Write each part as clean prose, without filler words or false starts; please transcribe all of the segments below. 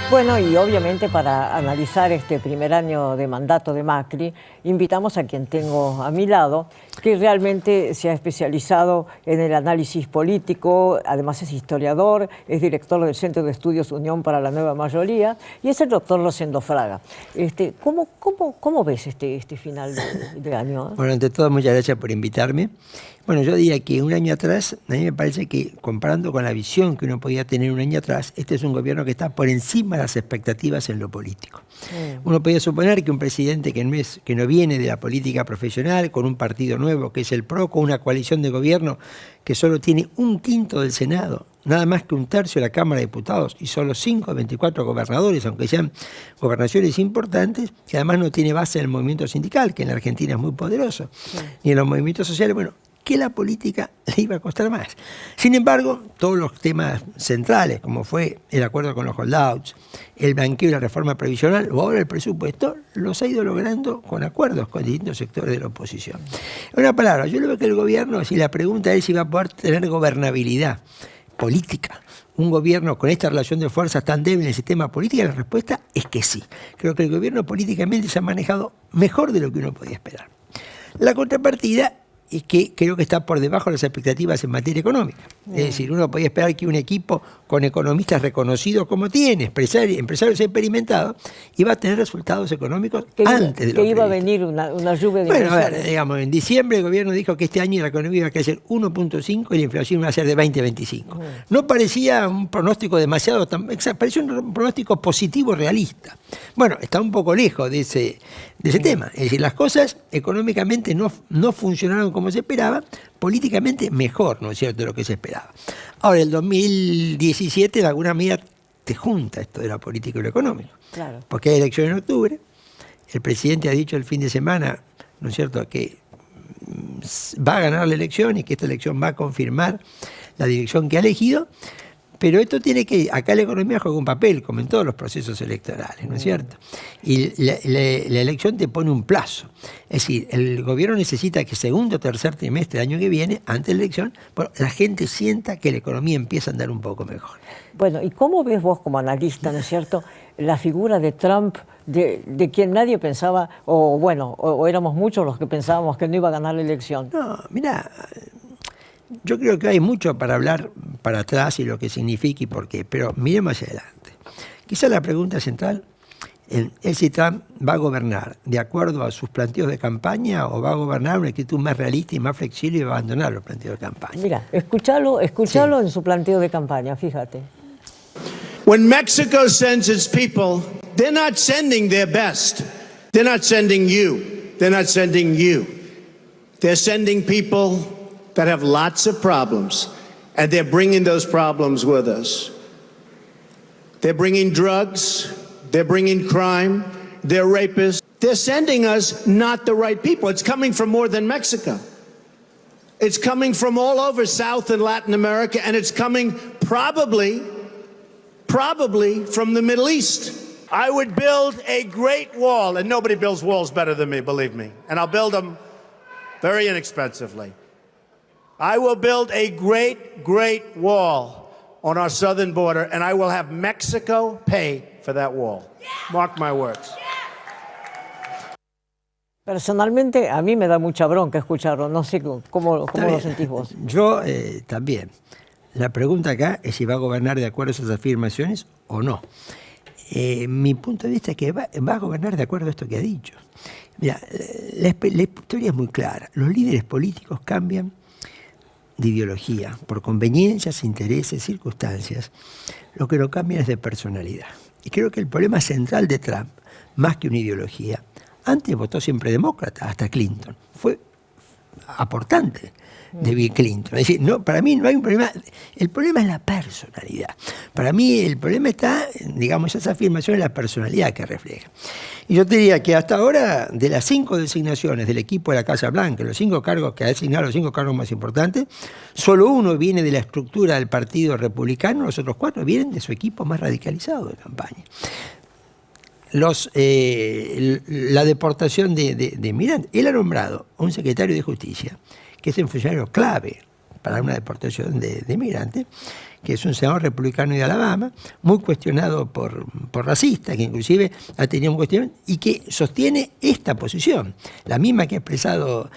Bueno, y obviamente para analizar este primer año de mandato de Macri, invitamos a quien tengo a mi lado, que realmente se ha especializado en el análisis político, además es historiador, es director del Centro de Estudios Unión para la Nueva Mayoría, y es el doctor Rosendo Fraga. ¿Cómo ves este final de año? Bueno, ante todo, muchas gracias por invitarme. Bueno, yo diría que un año atrás, a mí me parece que comparando con la visión que uno podía tener un año atrás, este es un gobierno que está por encima de las expectativas en lo político. Uno podía suponer que un presidente que no viene de la política profesional, con un partido nuevo que es el PRO, con una coalición de gobierno que solo tiene 1/5 del Senado, nada más que 1/3 de la Cámara de Diputados y solo 5 de 24 gobernadores, aunque sean gobernaciones importantes, que además no tiene base en el movimiento sindical, que en la Argentina es muy poderoso, ni en los movimientos sociales, bueno, que la política le iba a costar más. Sin embargo, todos los temas centrales, como fue el acuerdo con los holdouts, el blanqueo y la reforma previsional, o ahora el presupuesto, los ha ido logrando con acuerdos con distintos sectores de la oposición. En una palabra, yo creo que el gobierno, si la pregunta es si va a poder tener gobernabilidad política, un gobierno con esta relación de fuerzas tan débil en el sistema político, la respuesta es que sí. Creo que el gobierno políticamente se ha manejado mejor de lo que uno podía esperar. La contrapartida es que creo que está por debajo de las expectativas en materia económica. Es decir, uno podía esperar que un equipo con economistas reconocidos como tiene, empresarios experimentados, iba a tener resultados económicos antes de lo que iba a previsto. venir una lluvia de Bueno, inversiones. a ver, digamos, en diciembre el gobierno dijo que este año la economía iba a crecer 1.5 y la inflación iba a ser de 20-25. No parecía un pronóstico demasiado, parecía un pronóstico positivo realista. Bueno, está un poco lejos de ese tema. Es decir, las cosas económicamente no funcionaron como se esperaba, políticamente mejor, ¿no es cierto?, de lo que se esperaba. Ahora, el 2017, de alguna manera, te junta esto de la política y lo económico. Claro. Porque hay elecciones en octubre, el presidente ha dicho el fin de semana, ¿no es cierto?, que va a ganar la elección y que esta elección va a confirmar la dirección que ha elegido, pero esto tiene que, acá la economía juega un papel, como en todos los procesos electorales, ¿no es cierto? Y la elección te pone un plazo. Es decir, el gobierno necesita que segundo o tercer trimestre del año que viene, antes de la elección, bueno, la gente sienta que la economía empieza a andar un poco mejor. Bueno, ¿y cómo ves vos como analista, ¿no es cierto?, la figura de Trump, de quien nadie pensaba, o éramos muchos los que pensábamos que no iba a ganar la elección? No, mirá, yo creo que hay mucho para hablar para atrás y lo que significa y por qué, pero miremos hacia adelante. Quizá la pregunta central es si Trump va a gobernar de acuerdo a sus planteos de campaña o va a gobernar una actitud más realista y más flexible y va a abandonar los planteos de campaña. Mira, escúchalo Sí. en su planteo de campaña, fíjate. When Mexico sends its people, they're not sending their best. They're not sending you. They're not sending you. They're sending people that have lots of problems, and they're bringing those problems with us. They're bringing drugs, they're bringing crime, they're rapists. They're sending us not the right people. It's coming from more than Mexico. It's coming from all over South and Latin America, and it's coming probably from the Middle East. I would build a great wall, and nobody builds walls better than me, believe me. And I'll build them very inexpensively. I will build a great wall on our southern border, and I will have Mexico pay for that wall. Mark my words. Personalmente, a mí me da mucha bronca escucharlo. No sé cómo lo sentís vos. Yo también. La pregunta acá es si va a gobernar de acuerdo a esas afirmaciones o no. Mi punto de vista es que va a gobernar de acuerdo a esto que ha dicho. Mira, la historia es muy clara. Los líderes políticos cambian de ideología por conveniencias, intereses, circunstancias. Lo que no cambia es de personalidad. Y creo que el problema central de Trump, más que una ideología, antes votó siempre demócrata, hasta Clinton. Fue aportante de Bill Clinton. Es decir, no, para mí no hay un problema. El problema es la personalidad. Para mí el problema está, digamos, esa afirmación es la personalidad que refleja. Y yo te diría que hasta ahora, de las 5 designaciones del equipo de la Casa Blanca, los 5 cargos que ha designado, los 5 cargos más importantes, solo uno viene de la estructura del Partido Republicano, los otros 4 vienen de su equipo más radicalizado de campaña. La deportación de migrantes. Él ha nombrado a un secretario de Justicia, que es un funcionario clave para una deportación de migrantes, que es un senador republicano de Alabama, muy cuestionado por racistas, que inclusive ha tenido un cuestionamiento, y que sostiene esta posición, la misma que ha expresado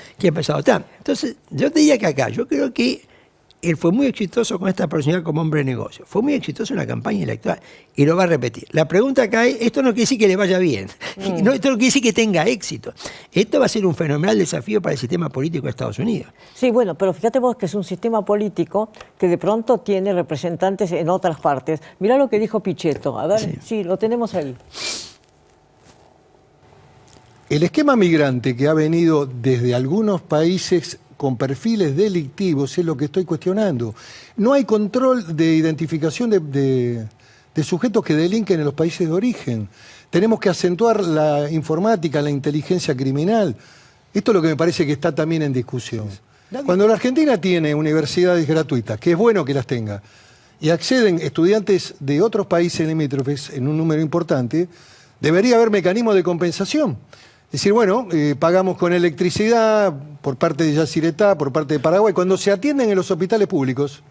Trump. Entonces, yo te diría que acá, yo creo que él fue muy exitoso con esta personalidad como hombre de negocio, fue muy exitoso en la campaña electoral, y lo va a repetir. La pregunta acá es, esto no quiere decir que le vaya bien, no, esto no quiere decir que tenga éxito. Esto va a ser un fenomenal desafío para el sistema político de Estados Unidos. Sí, bueno, pero fíjate vos que es un sistema político que de pronto tiene representantes en otras partes. Mirá lo que dijo Pichetto, a ver, sí, lo tenemos ahí. El esquema migrante que ha venido desde algunos países con perfiles delictivos es lo que estoy cuestionando. No hay control de identificación de sujetos que delinquen en los países de origen. Tenemos que acentuar la informática, la inteligencia criminal. Esto es lo que me parece que está también en discusión. Cuando la Argentina tiene universidades gratuitas, que es bueno que las tenga, y acceden estudiantes de otros países limítrofes en un número importante, debería haber mecanismos de compensación. Es decir, bueno, pagamos con electricidad por parte de Yacyretá, por parte de Paraguay. Cuando se atienden en los hospitales públicos,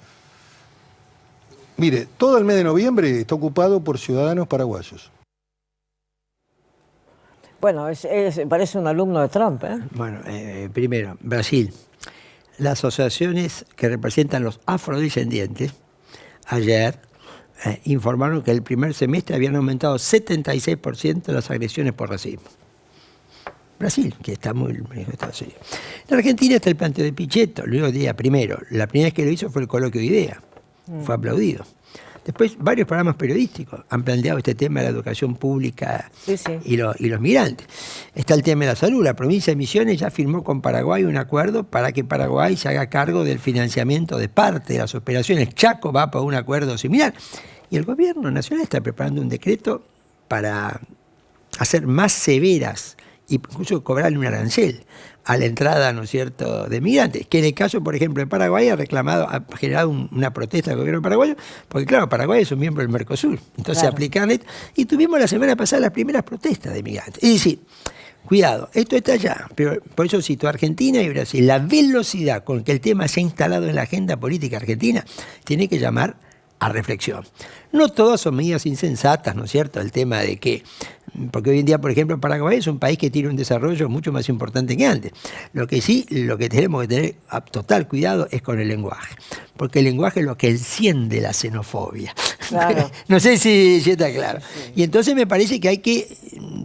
mire, todo el mes de noviembre está ocupado por ciudadanos paraguayos. Bueno, parece un alumno de Trump, ¿eh? Bueno, primero, Brasil. Las asociaciones que representan los afrodescendientes, ayer informaron que el primer semestre habían aumentado 76% las agresiones por racismo. Brasil, que está muy lejos de Estados Unidos. En Argentina está el planteo de Pichetto, luego día primero. La primera vez que lo hizo fue el coloquio de idea, fue aplaudido. Después, varios programas periodísticos han planteado este tema de la educación pública y los migrantes. Está el tema de la salud. La provincia de Misiones ya firmó con Paraguay un acuerdo para que Paraguay se haga cargo del financiamiento de parte de las operaciones. Chaco va por un acuerdo similar. Y el gobierno nacional está preparando un decreto para hacer más severas, incluso cobrarle un arancel a la entrada, ¿no es cierto?, de migrantes, que en el caso, por ejemplo, de Paraguay ha generado una protesta del gobierno paraguayo, porque claro, Paraguay es un miembro del Mercosur, entonces aplicarle, y tuvimos la semana pasada las primeras protestas de migrantes. Es decir, cuidado, esto está allá, pero por eso cito Argentina y Brasil. La velocidad con que el tema se ha instalado en la agenda política argentina tiene que llamar a reflexión. No todas son medidas insensatas, ¿no es cierto? El tema de que, porque hoy en día, por ejemplo, Paraguay es un país que tiene un desarrollo mucho más importante que antes. Lo que tenemos que tener a total cuidado es con el lenguaje, porque el lenguaje es lo que enciende la xenofobia. Claro. No sé si está claro. Sí. Y entonces me parece que hay que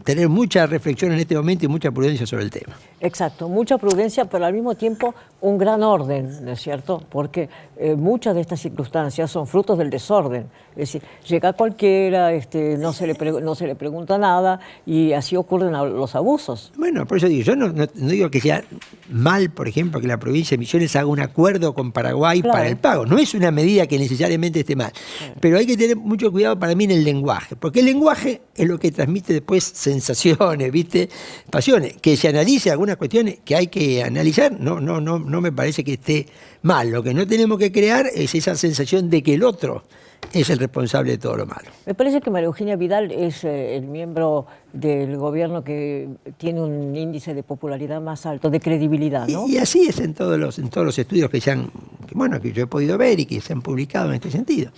tener mucha reflexión en este momento y mucha prudencia sobre el tema. Exacto, mucha prudencia, pero al mismo tiempo un gran orden, ¿no es cierto? Porque muchas de estas circunstancias son frutos del desorden. Es decir, llega cualquiera, no se le pregunta nada y así ocurren los abusos. Bueno, por eso digo, yo no digo que sea mal, por ejemplo, que la provincia de Misiones haga un acuerdo con Paraguay para el pago. No es una medida que necesariamente esté mal, pero hay que tener mucho cuidado para mí en el lenguaje, porque el lenguaje es lo que transmite después sensaciones, ¿viste? Pasiones. Que se analice algunas cuestiones que hay que analizar, no me parece que esté mal. Lo que no tenemos que crear es esa sensación de que el otro es el responsable de todo lo malo. Me parece que María Eugenia Vidal es el miembro del gobierno que tiene un índice de popularidad más alto, de credibilidad, ¿no? Y así es en todos los estudios que yo he podido ver y que se han publicado en este sentido.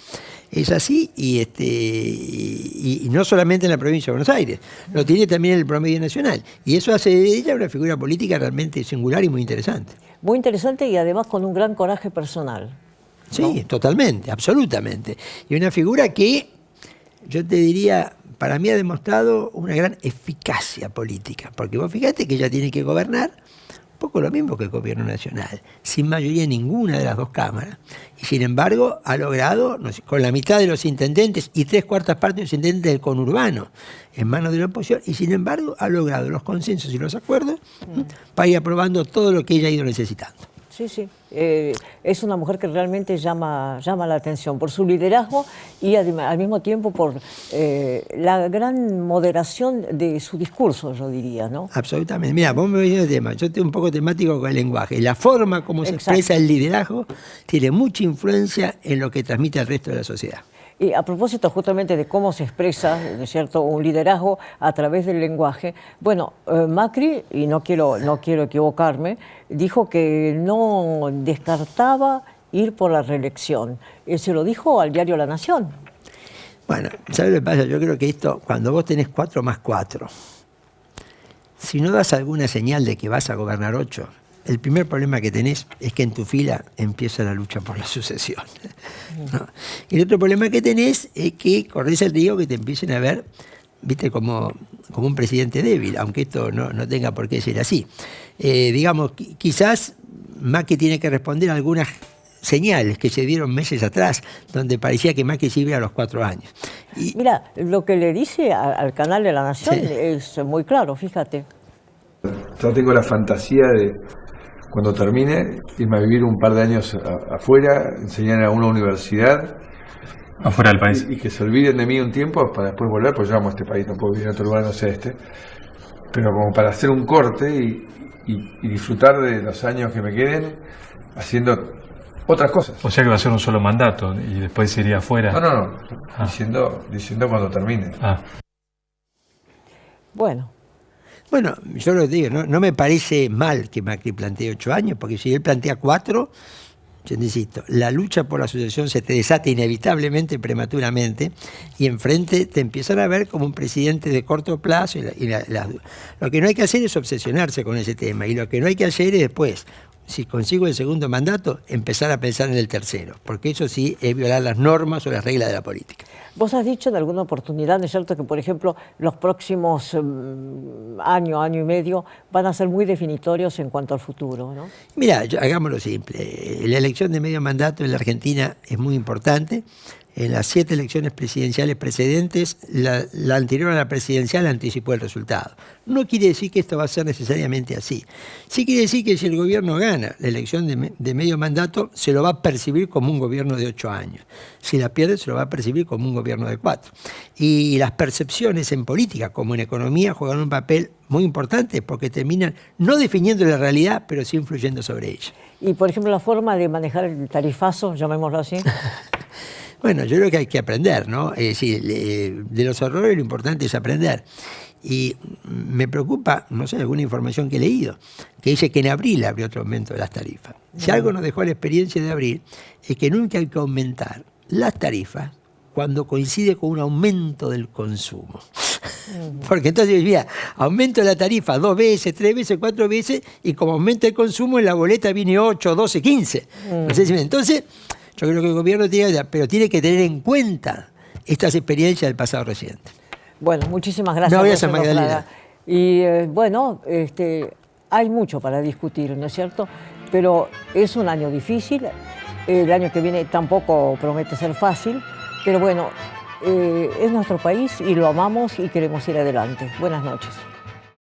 Es así y no solamente en la provincia de Buenos Aires, lo tiene también en el promedio nacional. Y eso hace de ella una figura política realmente singular y muy interesante. Muy interesante y además con un gran coraje personal. Sí, ¿no? Totalmente, absolutamente. Y una figura que, yo te diría, para mí ha demostrado una gran eficacia política, porque vos fíjate que ella tiene que gobernar un poco lo mismo que el gobierno nacional, sin mayoría en ninguna de las dos cámaras, y sin embargo ha logrado, con la mitad de los intendentes y 3/4 partes de los intendentes del conurbano en manos de la oposición, y sin embargo ha logrado los consensos y los acuerdos para ir aprobando todo lo que ella ha ido necesitando. Sí. Es una mujer que realmente llama la atención por su liderazgo y al mismo tiempo por la gran moderación de su discurso, yo diría, ¿no? Absolutamente. Mira, vos me venís del tema. Yo estoy un poco temático con el lenguaje. La forma como se expresa el liderazgo tiene mucha influencia en lo que transmite al resto de la sociedad. Y a propósito justamente de cómo se expresa, ¿no es cierto?, un liderazgo a través del lenguaje, bueno, Macri, y no quiero equivocarme, dijo que no descartaba ir por la reelección. Se lo dijo al diario La Nación. Bueno, ¿sabes lo que pasa? Yo creo que esto, cuando vos tenés 4 más 4, si no das alguna señal de que vas a gobernar 8, el primer problema que tenés es que en tu fila empieza la lucha por la sucesión, ¿no? Y el otro problema que tenés es que corres el riesgo que te empiecen a ver, viste, como un presidente débil, aunque esto no tenga por qué ser así. Digamos, quizás Macri tiene que responder a algunas señales que se dieron meses atrás, donde parecía que Macri se iba a los 4 años. Y, mira, lo que le dice al canal de La Nación sí, es muy claro, fíjate. Yo tengo la fantasía de, cuando termine, irme a vivir un par de años afuera, enseñar a una universidad. Afuera del país. Y que se olviden de mí un tiempo para después volver, pues yo amo este país, no puedo vivir en otro lugar, no sé este. Pero como para hacer un corte y disfrutar de los años que me queden haciendo otras cosas. O sea que va a ser un solo mandato y después se iría afuera. No. Diciendo cuando termine. Bueno, yo lo digo, no me parece mal que Macri plantee 8 años, porque si él plantea 4, yo insisto, la lucha por la sucesión se te desata inevitablemente, prematuramente, y enfrente te empiezan a ver como un presidente de corto plazo. Lo que no hay que hacer es obsesionarse con ese tema, y lo que no hay que hacer es después, si consigo el segundo mandato, empezar a pensar en el tercero, porque eso sí es violar las normas o las reglas de la política. vos has dicho en alguna oportunidad, ¿no es cierto?, que por ejemplo los próximos año y medio van a ser muy definitorios en cuanto al futuro, ¿no? Mira, hagámoslo simple. La elección de medio mandato en la Argentina es muy importante. En las 7 elecciones presidenciales precedentes, la anterior a la presidencial anticipó el resultado. No quiere decir que esto va a ser necesariamente así. Sí quiere decir que si el gobierno gana la elección de medio mandato, se lo va a percibir como un gobierno de 8 años. Si la pierde, se lo va a percibir como un gobierno de 4. Y las percepciones en política, como en economía, juegan un papel muy importante porque terminan no definiendo la realidad, pero sí influyendo sobre ella. Y por ejemplo, la forma de manejar el tarifazo, llamémoslo así. Bueno, yo creo que hay que aprender, ¿no? Es decir, de los errores lo importante es aprender. Y me preocupa, no sé, alguna información que he leído, que dice que en abril habría otro aumento de las tarifas. Si algo nos dejó la experiencia de abril, es que nunca hay que aumentar las tarifas cuando coincide con un aumento del consumo. Porque entonces, mira, aumento la tarifa 2 veces, 3 veces, 4 veces, y como aumenta el consumo, en la boleta viene 8, 12, 15. No sé si me... Entonces, yo creo que el gobierno tiene que tener en cuenta estas experiencias del pasado reciente. Bueno, muchísimas gracias. No, gracias, Magdalena. Y bueno, hay mucho para discutir, ¿no es cierto? Pero es un año difícil, el año que viene tampoco promete ser fácil, pero bueno, es nuestro país y lo amamos y queremos ir adelante. Buenas noches.